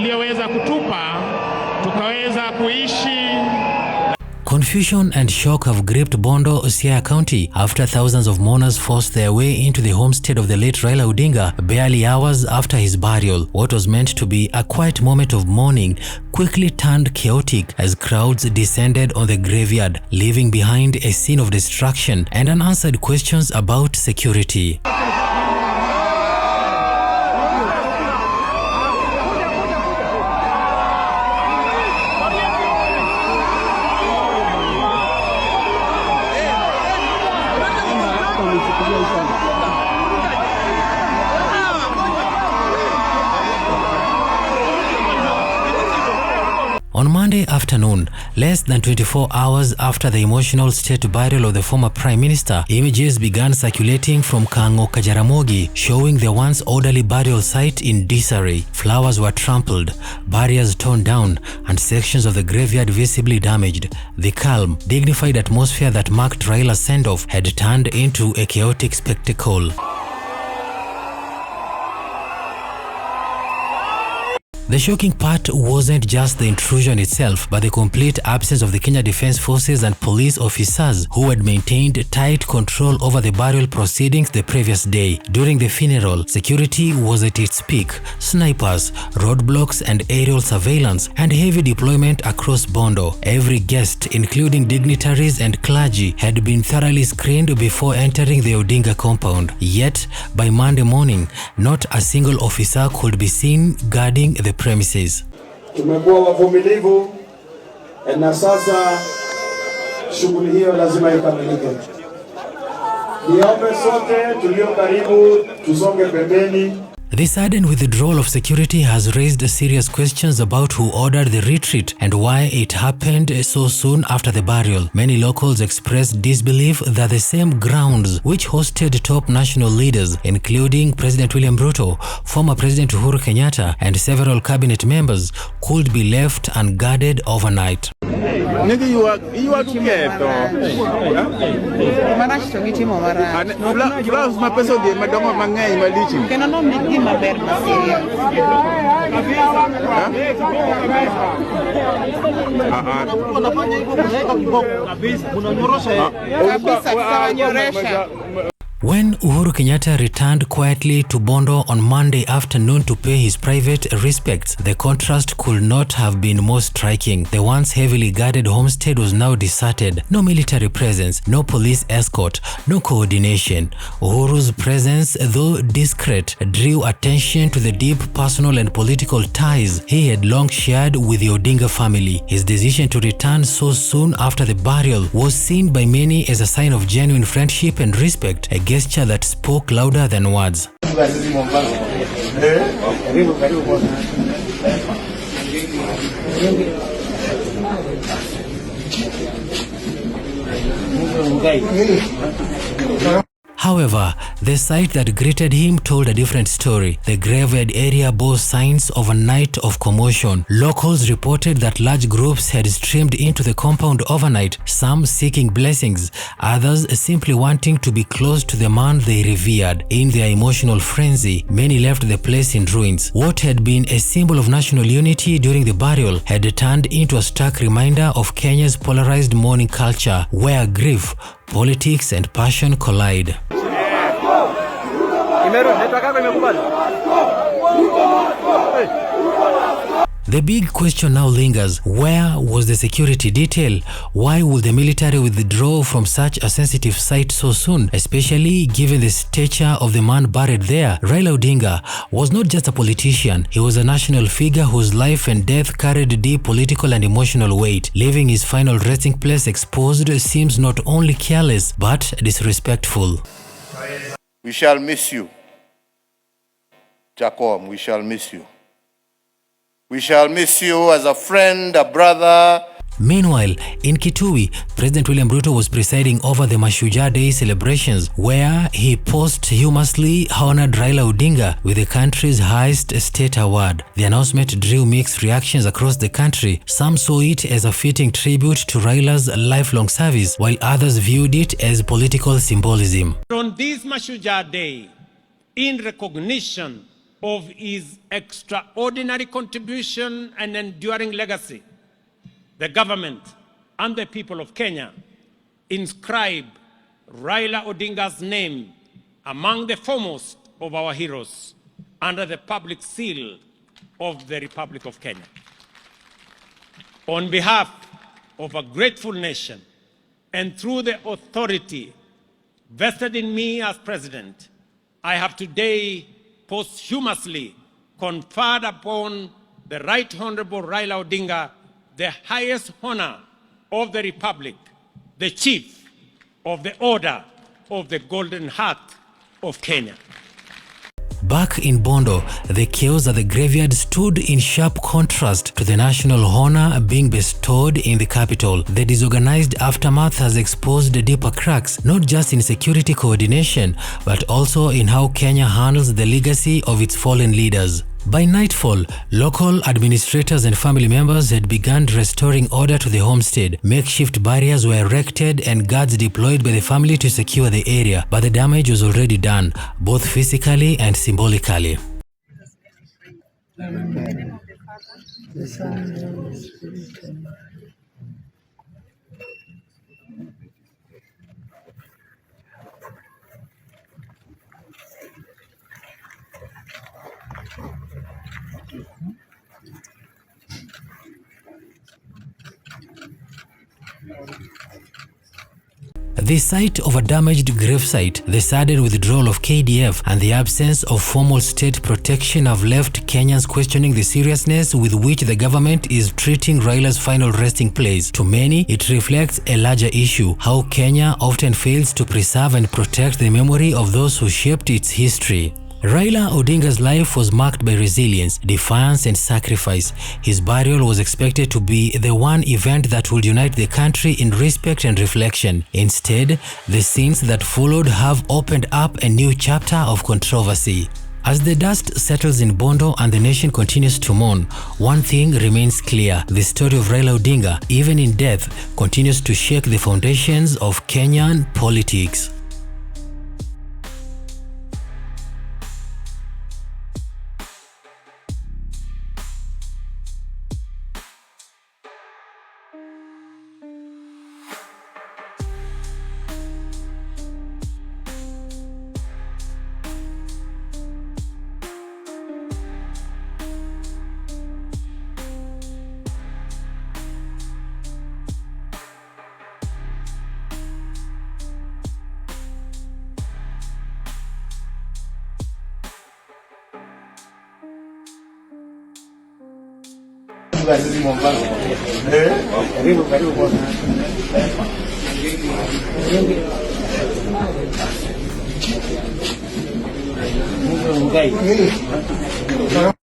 aliyoweza kutupa tukaweza kuishi. Confusion and shock have gripped Bondo, Siaya County after thousands of mourners forced their way into the homestead of the late Raila Odinga barely hours after his burial. What was meant to be a quiet moment of mourning quickly turned chaotic as crowds descended on the graveyard, leaving behind a scene of destruction and unanswered questions about security. On Monday afternoon, less than 24 hours after the emotional state burial of the former Prime Minister, images began circulating from Kango Kajaramogi showing the once orderly burial site in disarray. Flowers were trampled, barriers torn down, and sections of the graveyard visibly damaged. The calm, dignified atmosphere that marked Raila's send-off had turned into a chaotic spectacle. The shocking part wasn't just the intrusion itself, but the complete absence of the Kenya Defence Forces and police officers who had maintained tight control over the burial proceedings the previous day. During the funeral, security was at its peak. Snipers, roadblocks and aerial surveillance, and heavy deployment across Bondo. Every guest, including dignitaries and clergy, had been thoroughly screened before entering the Odinga compound. Yet, by Monday morning, not a single officer could be seen guarding the premises. Tumekuwa wavumilivu na sasa shughuli hiyo lazima ikamilike. Niombe sote tulio karibu tusonge pembeni. The sudden withdrawal of security has raised serious questions about who ordered the retreat and why it happened so soon after the burial. Many locals expressed disbelief that the same grounds which hosted top national leaders, including President William Ruto, former President Uhuru Kenyatta, and several cabinet members, could be left unguarded overnight. When Uhuru Kenyatta returned quietly to Bondo on Monday afternoon to pay his private respects, the contrast could not have been more striking. The once heavily guarded homestead was now deserted. No military presence, no police escort, no coordination. Uhuru's presence, though discreet, drew attention to the deep personal and political ties he had long shared with the Odinga family. His decision to return so soon after the burial was seen by many as a sign of genuine friendship and respect, a gesture that spoke louder than words. However, the site that greeted him told a different story. The graveyard area bore signs of a night of commotion. Locals reported that large groups had streamed into the compound overnight, some seeking blessings, others simply wanting to be close to the man they revered. In their emotional frenzy, many left the place in ruins. What had been a symbol of national unity during the burial had turned into a stark reminder of Kenya's polarized mourning culture, where grief, politics and passion collide. The big question now lingers. Where was the security detail? Why would the military withdraw from such a sensitive site so soon, especially given the stature of the man buried there? Raila Odinga was not just a politician, he was a national figure whose life and death carried deep political and emotional weight. Leaving his final resting place exposed seems not only careless but disrespectful. We shall miss you, Jacob, we shall miss you. We shall miss you as a friend, a brother. Meanwhile, in Kitui, President William Ruto was presiding over the Mashujaa Day celebrations, where he posthumously honored Raila Odinga with the country's highest state award. The announcement drew mixed reactions across the country. Some saw it as a fitting tribute to Raila's lifelong service, while others viewed it as political symbolism. On this Mashujaa Day, in recognition of his extraordinary contribution and enduring legacy, the government and the people of Kenya inscribe Raila Odinga's name among the foremost of our heroes under the public seal of the Republic of Kenya. On behalf of a grateful nation and through the authority vested in me as president, I have today posthumously conferred upon the Right Honorable Raila Odinga the highest honor of the Republic, the Chief of the Order of the Golden Heart of Kenya. Back in Bondo, the chaos at the graveyard stood in sharp contrast to the national honor being bestowed in the capital. The disorganized aftermath has exposed the deeper cracks, not just in security coordination, but also in how Kenya handles the legacy of its fallen leaders. By nightfall, local administrators and family members had begun restoring order to the homestead. Makeshift barriers were erected and guards deployed by the family to secure the area, but the damage was already done, both physically and symbolically. The sight of a damaged gravesite, the sudden withdrawal of KDF, and the absence of formal state protection have left Kenyans questioning the seriousness with which the government is treating Raila's final resting place. To many, it reflects a larger issue: how Kenya often fails to preserve and protect the memory of those who shaped its history. Raila Odinga's life was marked by resilience, defiance, and sacrifice. His burial was expected to be the one event that would unite the country in respect and reflection. Instead, the scenes that followed have opened up a new chapter of controversy. As the dust settles in Bondo and the nation continues to mourn, one thing remains clear: the story of Raila Odinga, even in death, continues to shake the foundations of Kenyan politics. Karibu.